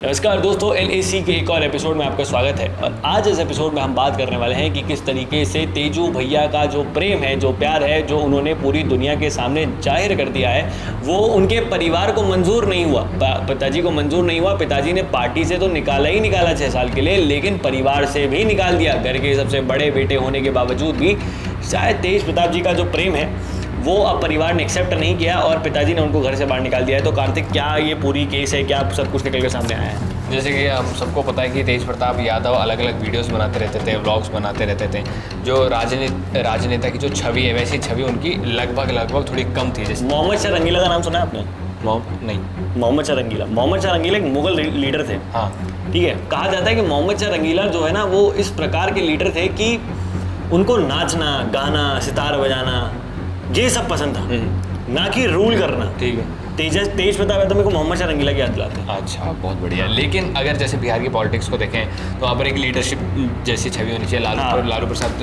नमस्कार दोस्तों, LAC के एक और एपिसोड में आपका स्वागत है। और आज इस एपिसोड में हम बात करने वाले हैं कि किस तरीके से तेजू भैया का जो प्रेम है, जो प्यार है, जो उन्होंने पूरी दुनिया के सामने जाहिर कर दिया है, वो उनके परिवार को मंजूर नहीं हुआ। पिताजी को मंजूर नहीं हुआ। पिताजी ने पार्टी से तो निकाला ही निकाला 6 साल के लिए, लेकिन परिवार से भी निकाल दिया। घर के सबसे बड़े बेटे होने के बावजूद भी शायद तेज प्रताप जी का जो प्रेम है वो अब परिवार ने एक्सेप्ट नहीं किया और पिताजी ने उनको घर से बाहर निकाल दिया है। तो कार्तिक, क्या ये पूरी केस है, क्या सब कुछ निकल के सामने आया है? जैसे कि हम सबको पता है कि तेज प्रताप यादव अलग अलग वीडियोस बनाते रहते थे, व्लॉग्स बनाते रहते थे। जो राजनेता की जो छवि है, वैसी छवि उनकी लगभग थोड़ी कम थी। जैसे मोहम्मद शाह रंगीला का नाम सुना है आपने? नहीं। मोहम्मद शाह रंगीला एक मुगल लीडर थे। हाँ, ठीक है। कहा जाता है कि मोहम्मद शाह रंगीला जो है ना, वो इस प्रकार के लीडर थे कि उनको नाचना, गाना, सितार बजाना ये सब पसंद था, ना कि रूल करना। ठीक है। तेज प्रताप यादव मेरे को मोहम्मद शाह रंगीला की याद दिलाते हैं। अच्छा, बहुत बढ़िया। लेकिन अगर जैसे बिहार की पॉलिटिक्स को देखें तो वहाँ पर एक लीडरशिप जैसी छवि होनी चाहिए। लालू प्रसाद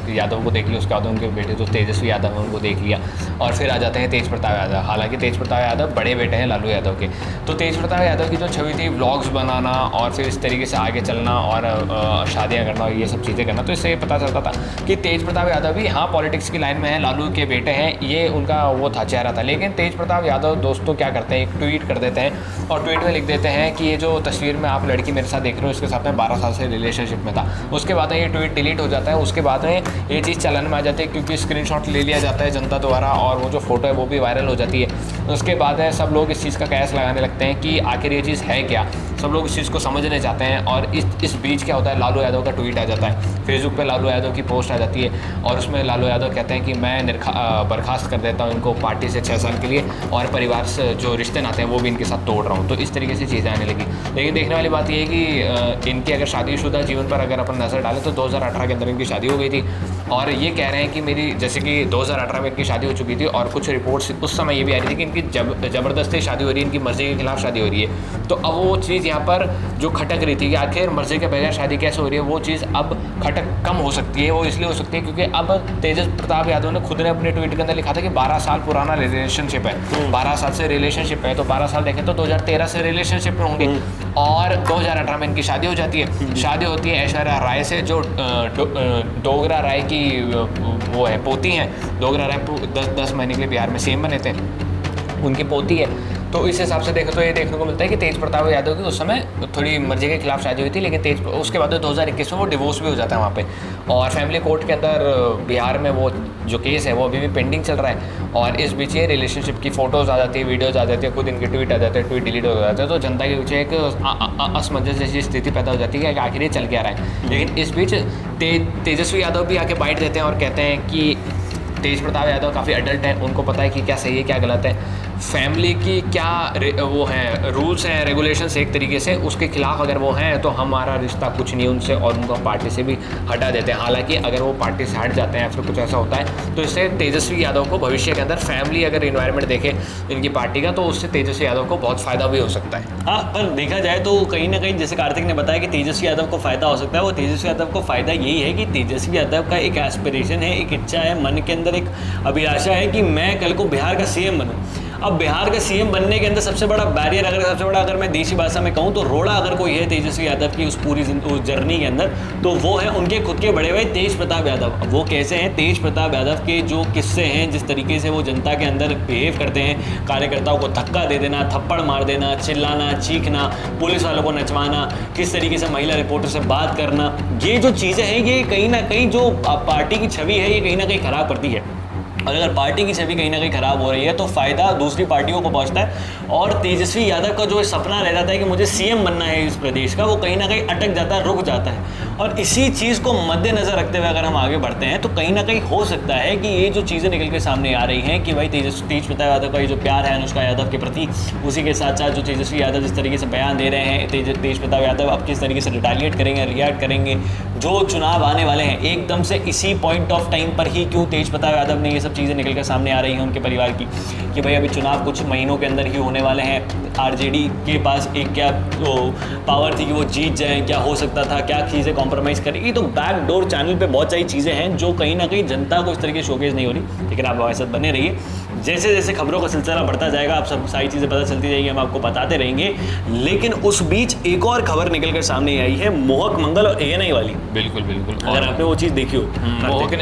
यादव को देख लिया, उसके बाद उनके बेटे जो तेजस्वी यादव हैं उनको देख लिया, और फिर आ जाते हैं तेज प्रताप यादव। हालांकि तेज प्रताप यादव बड़े बेटे हैं लालू यादव के। तो तेज प्रताप यादव की जो छवि थी, व्लॉग्स बनाना और फिर इस तरीके से आगे चलना और शादियाँ करना और ये सब चीज़ें करना, तो इससे पता चलता था कि तेज प्रताप यादव भी हाँ पॉलिटिक्स की लाइन में है, लालू के बेटे हैं, ये उनका वो था, चेहरा था। लेकिन तेज प्रताप यादव दोस्तों क्या करते हैं, एक ट्वीट कर देते हैं और ट्वीट में लिख देते हैं कि ये जो तस्वीर में आप लड़की मेरे साथ देख रहे हो, इसके साथ में 12 साल से रिलेशनशिप में था। उसके बाद में ये ट्वीट डिलीट हो जाता है। उसके बाद में ये चीज़ चलन में आ जाती है क्योंकि स्क्रीनशॉट ले लिया जाता है जनता द्वारा और वो जो फोटो है वो भी वायरल हो जाती है। उसके बाद में सब लोग इस चीज़ का कयास लगाने लगते हैं कि आखिर ये चीज़ है क्या। सब लोग इस चीज़ को समझने चाहते हैं और इस बीच क्या होता है, लालू यादव का ट्वीट आ जाता है, फेसबुक पे लालू यादव की पोस्ट आ जाती है और उसमें लालू यादव कहते हैं कि मैं बर्खास्त कर देता हूँ इनको पार्टी से 6 साल के लिए और परिवार से जो रिश्ते नाते हैं वो भी इनके साथ तोड़ रहा हूँ। तो इस तरीके से चीज़ें आने लगी। लेकिन देखने वाली बात ये है कि इनकी अगर शादीशुदा जीवन पर अगर अपन नज़र डालें तो 2018 के अंदर इनकी शादी हो गई थी और ये कह रहे हैं कि मेरी जैसे कि 2018 में इनकी शादी हो चुकी थी और कुछ रिपोर्ट्स उस समय ये भी आ रही थी कि इनकी जबरदस्ती शादी हो रही है, इनकी मर्जी के खिलाफ शादी हो रही है। तो अब वो चीज़ यहाँ पर जो खटक रही थी कि आखिर मर्जी के बगैर शादी कैसे हो रही है, वो चीज़ अब खटक कम हो सकती है। वो इसलिए हो सकती है क्योंकि अब तेज प्रताप यादव ने खुद ने अपने ट्वीट के अंदर लिखा था कि 12 साल पुराना रिलेशनशिप है, 12 साल से रिलेशनशिप है। तो 12 साल देखें तो 2013 से रिलेशनशिप में होंगे और 2018 में इनकी शादी हो जाती है। शादी होती है ऐश्वर्या राय से, जो डोगरा राय की वो है पोती हैं। डोगरा राय 10 महीने के लिए बिहार में सीएम बने थे, उनकी पोती है। तो इस हिसाब से देखें तो ये देखने को मिलता है कि तेज प्रताप यादव की उस समय थोड़ी मर्जी के खिलाफ शादी हुई थी, लेकिन उसके बाद 2021 में वो डिवोर्स भी हो जाता है वहाँ पे। और फैमिली कोर्ट के अंदर बिहार में वो जो केस है वो अभी भी पेंडिंग चल रहा है और इस बीच ये रिलेशनशिप की फ़ोटोज़ आ जाती है, वीडियोज़ आ जाती है, खुद इनके ट्वीट आ जाते हैं, ट्वीट डिलीट हो जाते हैं। तो जनता के पीछे एक असमंजस जैसी स्थिति पैदा हो जाती है कि आखिर ये चल क्या रहा है। लेकिन इस बीच तेजस्वी यादव भी आके बाइट देते हैं और कहते हैं कि तेज प्रताप यादव काफ़ी अडल्ट हैं, उनको पता है कि क्या सही है क्या गलत है, फैमिली की क्या वो हैं रूल्स हैं रेगुलेशंस एक तरीके से, उसके खिलाफ अगर वो हैं तो हमारा रिश्ता कुछ नहीं उनसे और उनको पार्टी से भी हटा देते हैं। हालांकि अगर वो पार्टी से हट जाते हैं या फिर कुछ ऐसा होता है तो इससे तेजस्वी यादव को भविष्य के अंदर फैमिली अगर इन्वायरमेंट देखे इनकी पार्टी का तो उससे तेजस्वी यादव को बहुत फ़ायदा भी हो सकता है। हाँ, पर देखा जाए तो कहीं ना कहीं जैसे कार्तिक ने बताया कि तेजस्वी यादव को फ़ायदा हो सकता है, वो तेजस्वी यादव को फ़ायदा यही है कि तेजस्वी यादव का एक एस्पिरेशन है, एक इच्छा है, मन के अंदर एक अभिलाषा है कि मैं कल को बिहार का सीएम बनूँ। अब बिहार का सीएम बनने के अंदर सबसे बड़ा बैरियर अगर मैं देसी भाषा में कहूँ तो रोड़ा अगर कोई है तेजस्वी यादव की उस पूरी उस जर्नी के अंदर तो वो है उनके खुद के बड़े भाई तेज प्रताप यादव। अब वो कैसे हैं, तेज प्रताप यादव के जो किस्से हैं, जिस तरीके से वो जनता के अंदर बिहेव करते हैं, कार्यकर्ताओं को धक्का दे देना, थप्पड़ मार देना, चिल्लाना, चीखना, पुलिस वालों को नचवाना, किस तरीके से महिला रिपोर्टर से बात करना, ये जो चीज़ें हैं ये कहीं ना कहीं जो पार्टी की छवि है ये कहीं ना कहीं ख़राब करती है। और अगर पार्टी की छवि कहीं ना कहीं ख़राब हो रही है तो फ़ायदा दूसरी पार्टियों को पहुंचता है और तेजस्वी यादव का जो सपना रह जाता है कि मुझे सीएम बनना है इस प्रदेश का, वो कहीं ना कहीं अटक जाता है, रुक जाता है। और इसी चीज़ को मद्देनज़र रखते हुए अगर हम आगे बढ़ते हैं तो कहीं ना कहीं हो सकता है कि ये जो चीज़ें निकल के सामने आ रही हैं कि भाई तेज प्रताप यादव का ये जो प्यार है अनुष्का यादव के प्रति, उसी के साथ साथ जो तेजस्वी यादव जिस तरीके से बयान दे रहे हैं, तेज प्रताप यादव अब किस तरीके से रिटालिएट करेंगे, रिएक्ट करेंगे, जो चुनाव आने वाले हैं एकदम से इसी पॉइंट ऑफ टाइम पर ही क्यों तेज प्रताप यादव ने ये सब चीज़ें निकल कर सामने आ रही हैं उनके परिवार की कि भाई अभी चुनाव कुछ महीनों के अंदर ही होने वाले हैं। आरजेडी के पास एक क्या तो पावर थी कि वो जीत जाए, क्या हो सकता था, क्या चीज़ें कॉम्प्रोमाइज़ करेगी। तो बैकडोर चैनल पे बहुत सारी चीज़ें हैं जो कहीं ना कहीं जनता को इस तरीके शोकेस नहीं हो रही। लेकिन आप हमारे साथ बने रहिए। जैसे जैसे खबरों का सिलसिला बढ़ता जाएगा, आप सब सारी चीज़ें पता चलती जाएंगी, हम आपको बताते रहेंगे। लेकिन उस बीच एक और खबर निकल कर सामने आई है, मोहक मंगल और ANI वाली। बिल्कुल बिल्कुल, अगर आपने वो चीज़ देखी हो।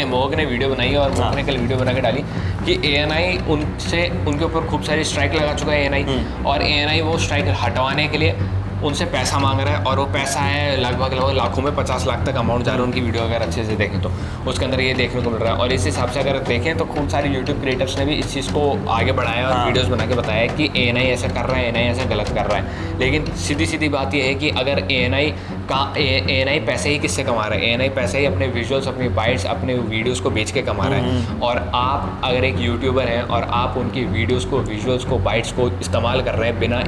मोहक ने वीडियो बनाई और मोहक ने कल वीडियो बना के डाली कि ANI उनके ऊपर खूब सारी स्ट्राइक लगा चुका है ANI, और ANI वो स्ट्राइक हटवाने के लिए उनसे पैसा मांग रहा है, और वो पैसा है लगभग लाखों में, 50 लाख तक अमाउंट जा रहा है। उनकी वीडियो अगर अच्छे से देखें तो उसके अंदर ये देखने को मिल रहा है। और इस हिसाब से अगर देखें तो खूब सारे यूट्यूब क्रिएटर्स ने भी इस चीज़ को आगे बढ़ाया और वीडियोस बना के बताया कि ANI ऐसा कर रहा है, ANI ऐसा गलत कर रहा है। लेकिन सीधी सीधी बात यह है कि अगर ANI पैसे ही किससे कमा रहा है? ANI पैसे ही अपने विजुअल्स, अपनी बाइट्स, अपने वीडियोस को बेच के कमा रहा है। और आप अगर एक यूट्यूबर हैं और आप उनकी वीडियोस को, विजुअल्स को, बाइट्स को इस्तेमाल कर रहे हैं बिना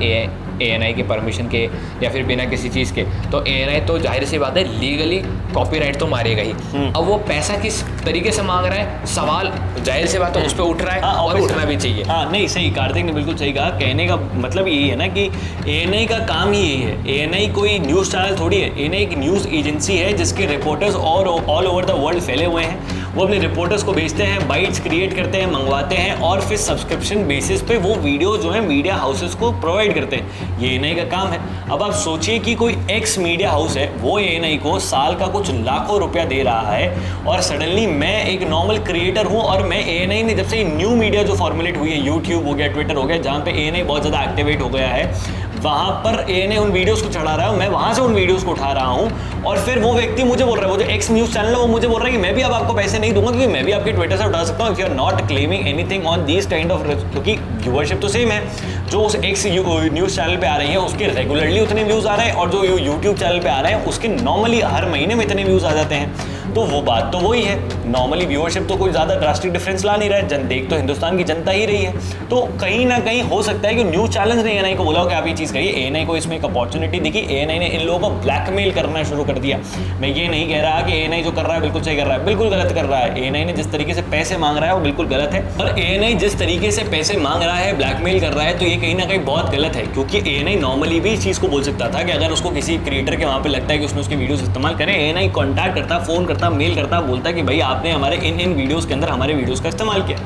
ANI के परमिशन के या फिर बिना किसी चीज़ के, तो ANI तो जाहिर सी बात है लीगली कॉपीराइट तो मारेगा ही। अब वो पैसा किस तरीके से मांग रहा है, सवाल जाहिर सी बात है उस पर उठ रहा है, और उठना भी चाहिए। हाँ नहीं, सही, कार्तिक ने बिल्कुल सही कहा। कहने का मतलब यही है ना कि ANI का काम ही यही है। ANI कोई न्यूज़ चैनल थोड़ी है, ANI एक न्यूज़ एजेंसी है जिसके रिपोर्टर्स और ऑल ओवर द वर्ल्ड फैले हुए हैं। वो अपने रिपोर्टर्स को भेजते हैं, बाइट्स क्रिएट करते हैं, मंगवाते हैं, और फिर सब्सक्रिप्शन बेसिस पे वो वीडियो जो है मीडिया हाउसेस को प्रोवाइड करते हैं। ये ANI का काम है। अब आप सोचिए कि कोई एक्स मीडिया हाउस है, वो ANI को साल का कुछ लाखों रुपया दे रहा है, और सडनली मैं एक नॉर्मल क्रिएटर हूँ, और मैं ANI ने जब से न्यू मीडिया जो फॉर्मुलेट हुई है, यूट्यूब हो गया, ट्विटर हो गया, जहाँ पे ANI बहुत ज़्यादा एक्टिवेट हो गया है, वहाँ पर ANI उन वीडियोस को चढ़ा रहा है, मैं वहाँ से उन वीडियोस को उठा रहा हूँ, और फिर वो व्यक्ति मुझे बोल रहा है, वो जो एक्स न्यूज़ चैनल है वो मुझे बोल रहा है कि मैं भी अब आपको पैसे नहीं दूंगा, क्योंकि मैं भी आपके ट्विटर से उठा सकता हूँ। If you are not claiming anything on this kind of, क्योंकि व्यूअरशिप तो सेम है, जो उस एक्स न्यूज़ चैनल पे आ रही है उसके रेगुलरली उतने व्यूज़ आ रहे हैं, और जो यूट्यूब चैनल पे आ रहे हैं उसके नॉर्मली हर महीने में इतने व्यूज़ आ जाते हैं। तो वो बात तो वही है, नॉर्मली व्यूअरशिप तो कोई ज़्यादा ड्रास्टिक डिफरेंस ला नहीं रहा है, देख तो हिंदुस्तान की जनता ही रही है। तो कहीं ना कहीं हो सकता है कि न्यूज़ चैनल्स ने ANI को बोला हो कि आप ये चीज़ करिए। ANI को इसमें एक अपॉर्चुनिटी दिखी, ANI ने इन लोगों को ब्लैकमेल करना शुरू कर दिया। मैं ये नहीं कह रहा कि ANI जो कर रहा है बिल्कुल सही कर रहा है, बिल्कुल गलत कर रहा है। ANI ने जिस तरीके से पैसे मांग रहा है वो बिल्कुल गलत है, और ANI जिस तरीके से पैसे मांग रहा है, ब्लैकमेल कर रहा है, तो ये कहीं ना कहीं बहुत गलत है। क्योंकि ANI नॉर्मली भी इस चीज़ को बोल सकता था कि अगर उसको किसी क्रिएटर के वहाँ पर लगता है कि उसने उसके वीडियोज़ इस्तेमाल करें, ANI कॉन्टैक्ट करता, फ़ोन करता, मेल करता, बोलता कि भाई आपने हमारे इन वीडियोस के अंदर हमारे वीडियोस का इस्तेमाल किया,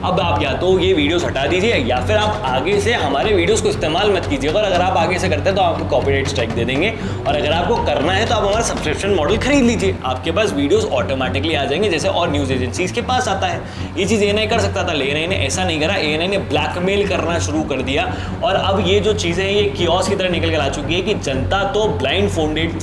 अब आप या तो ये वीडियोस हटा दीजिए, या फिर आप आगे से हमारे वीडियोस को इस्तेमाल मत कीजिए। और अगर आप आगे से करते हैं तो आपको कॉपीराइट स्ट्राइक दे देंगे, और अगर आपको करना है तो आप हमारा सब्सक्रिप्शन मॉडल खरीद लीजिए, आपके पास वीडियोस ऑटोमेटिकली आ जाएंगे, जैसे और न्यूज़ एजेंसीज के पास आता है। ये चीज़ ANI कर सकता था, लेकिन ANI ने ऐसा नहीं करा। ANI ने ब्लैकमेल करना शुरू कर दिया, और अब ये जो चीज़ें हैं ये कियोस्क की तरह निकल कर आ चुकी है कि जनता तो ब्लाइंड फोल्डेड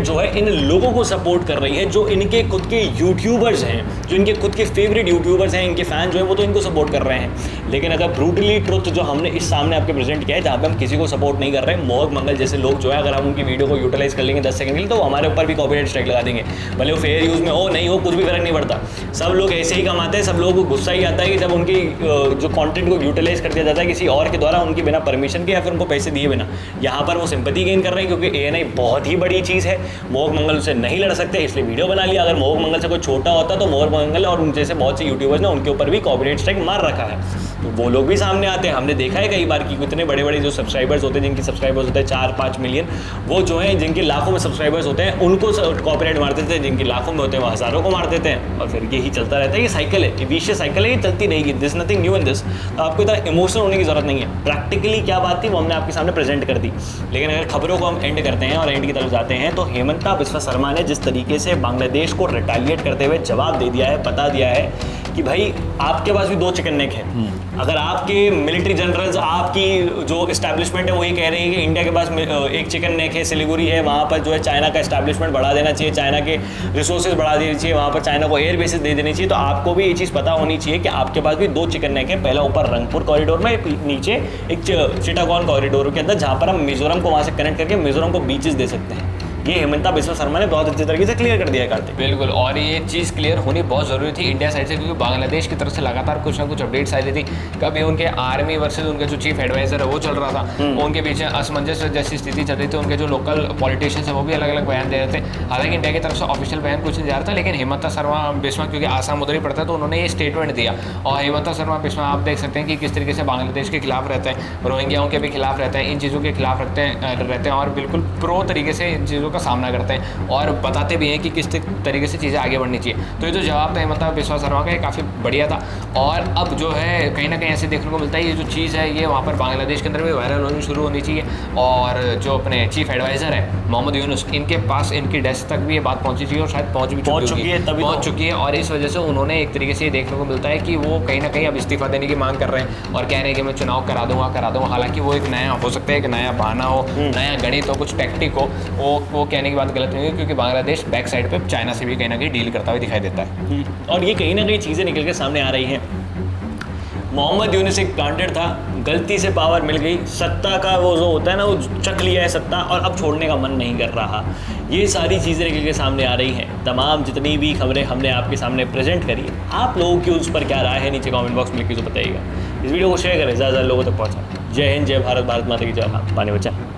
जो है इन लोगों को सपोर्ट कर रही है, जो इनके खुद के यूट्यूबर्स हैं, जो इनके खुद के फेवरेट यूट्यूबर्स हैं, इनके फैन जो है वो तो इनको सपोर्ट कर रहे हैं। लेकिन अगर ब्रूटली ट्रुथ जो हमने इस सामने आपके प्रेजेंट किया है, जहाँ पे हम किसी को सपोर्ट नहीं कर रहे हैं, मोहक मंगल जैसे लोग जो है, अगर हम उनकी वीडियो को यूटिलाइज कर लेंगे 10 सेकंड के लिए, तो हमारे ऊपर भी कॉपीराइट स्ट्राइक लगा देंगे। भले वो फेयर यूज़ में हो नहीं हो, कुछ भी फर्क नहीं पड़ता। सब लोग ऐसे ही कमाते हैं, सब लोगों को गुस्सा ही आता है कि जब उनकी जो कॉन्टेंट को यूटिलाइज कर दिया जाता है किसी और के द्वारा, उनकी बिना परमिशन के या फिर उनको पैसे दिए बिना। यहाँ पर वो सिंपैथी गेन कर रहे हैं, क्योंकि ANI बहुत ही बड़ी चीज़ है, मोहक मंगल से नहीं लड़ सकते, इसलिए वीडियो बना लिया। अगर मोहक मंगल से कोई छोटा होता तो मोहक मंगल और उन जैसे बहुत से यूट्यूबर्स ने उनके ऊपर भी कॉपीराइट स्ट्राइक मार रखा है, तो वो लोग भी सामने आते हैं। हमने देखा है कई बार कि इतने बड़े बड़े जो सब्सक्राइबर्स होते हैं, जिनके सब्सक्राइबर्स होते हैं 4-5 मिलियन, वो जो है जिनके लाखों में सब्सक्राइबर्स होते हैं उनको कॉपीराइट मार देते हैं, जिनके लाखों में होते हैं वो हज़ारों को मार देते हैं, और फिर यही चलता रहता है। ये साइकिल है, ये विशियस साइकिल है, ये चलती रहेगी। This nothing new in this. तो आपको इतना इमोशनल होने की जरूरत नहीं है। प्रैक्टिकली क्या बात थी वो हमने आपके सामने प्रेजेंट कर दी। लेकिन अगर खबरों को हम एंड करते हैं और एंड की तरफ जाते हैं, तो हेमंता बिस्वा शर्मा ने जिस तरीके से बांग्लादेश को रिटेलिएट करते हुए जवाब दे दिया है, बता दिया है कि भाई आपके पास भी 2 चिकन नेक है। अगर आपके मिलिट्री जनरल्स, आपकी जो इस्टेब्लिशमेंट है वो ये कह रही है कि इंडिया के पास एक चिकन नेक है, सिलीगुड़ी है, वहाँ पर जो है चाइना का इस्टेब्लिशमेंट बढ़ा देना चाहिए, चाइना के रिसोर्सेज बढ़ा देनी चाहिए, वहाँ पर चाइना को एयर बेसिस दे देनी चाहिए, तो आपको भी ये चीज़ पता होनी चाहिए कि आपके पास भी 2 चिकन नेक है। पहला ऊपर रंगपुर कॉरिडोर में, नीचे एक चिटागोंग कॉरिडोर के अंदर, जहाँ पर हम मिजोरम को वहाँ से कनेक्ट करके मिजोरम को बीचेस दे सकते हैं। ये हेमंता बिस्वा शर्मा ने बहुत अच्छे तरीके से क्लियर कर दिया है कार्तिक। बिल्कुल, और ये चीज़ क्लियर होनी बहुत ज़रूरी थी इंडिया साइड से, क्योंकि बांग्लादेश की तरफ से लगातार कुछ ना कुछ अपडेट्स आ रही थी। कभी उनके आर्मी वर्सेस उनके जो चीफ एडवाइजर है वो चल रहा था, उनके बीच असमंजस जैसी स्थिति चल रही थी, उनके जो लोकल पॉलिटिशियंस है वो भी अलग अलग बयान दे रहे थे। हालांकि इंडिया की तरफ से ऑफिशियल बयान कुछ नहीं जा रहा था, लेकिन हेमंता शर्मा बिस्वा क्योंकि आसाम उधर ही पड़ता है तो उन्होंने ये स्टेटमेंट दिया। और हेमंता शर्मा बिस्वा आप देख सकते हैं कि किस तरीके से बांग्लादेश के खिलाफ रहते हैं, रोहिंग्याओं के भी खिलाफ रहते हैं, इन चीज़ों के खिलाफ रहते हैं और बिल्कुल प्रो तरीके से इन चीज़ों का सामना करते हैं और बताते भी हैं कि किस तरीके से चीज़ें आगे बढ़नी चाहिए। तो ये जो जवाब था हेमंत बिस्वा शर्मा का, ये काफ़ी बढ़िया था। और अब जो है कहीं ना कहीं ऐसे देखने को मिलता है ये जो चीज़ है ये वहाँ पर बांग्लादेश के अंदर भी वायरल होनी शुरू होनी चाहिए। और जो अपने चीफ एडवाइज़र है मोहम्मद यूनुस, इनके पास इनकी डेस्क तक भी ये बात पहुँची चाहिए और शायद पहुँच चुकी है। और इस वजह से उन्होंने एक तरीके से ये देखने को मिलता है कि वो कहीं ना कहीं अब इस्तीफा देने की मांग कर रहे हैं और कह रहे हैं कि मैं चुनाव करा दूंगा। हालांकि वो एक नया हो सकता है कि नया बहाना हो, नया गणित हो, कुछ टैक्टिक हो, वो कहने की बात गलत नहीं है, क्योंकि बांग्लादेश बैक साइड पे चाइना से भी कहीं ना कहीं डील करता हुआ दिखाई देता है। और ये कहीं ना कहीं चीज़ें निकल के सामने आ रही हैं। मोहम्मद यूनुस एक ब्रांडेड था, गलती से पावर मिल गई, सत्ता का वो जो होता है ना, वो चख लिया है सत्ता और अब छोड़ने का मन नहीं कर रहा। ये सारी चीज़ें निकल के सामने आ रही हैं। तमाम जितनी भी खबरें हमने आपके सामने प्रेजेंट करी है, आप लोगों की उस पर क्या राय है नीचे कमेंट बॉक्स में लिख के तो बताइएगा। इस वीडियो को शेयर करें, ज़्यादा लोगों तक पहुँचाएं। जय हिंद, जय भारत, भारत माता की जय। पानी बचाएं।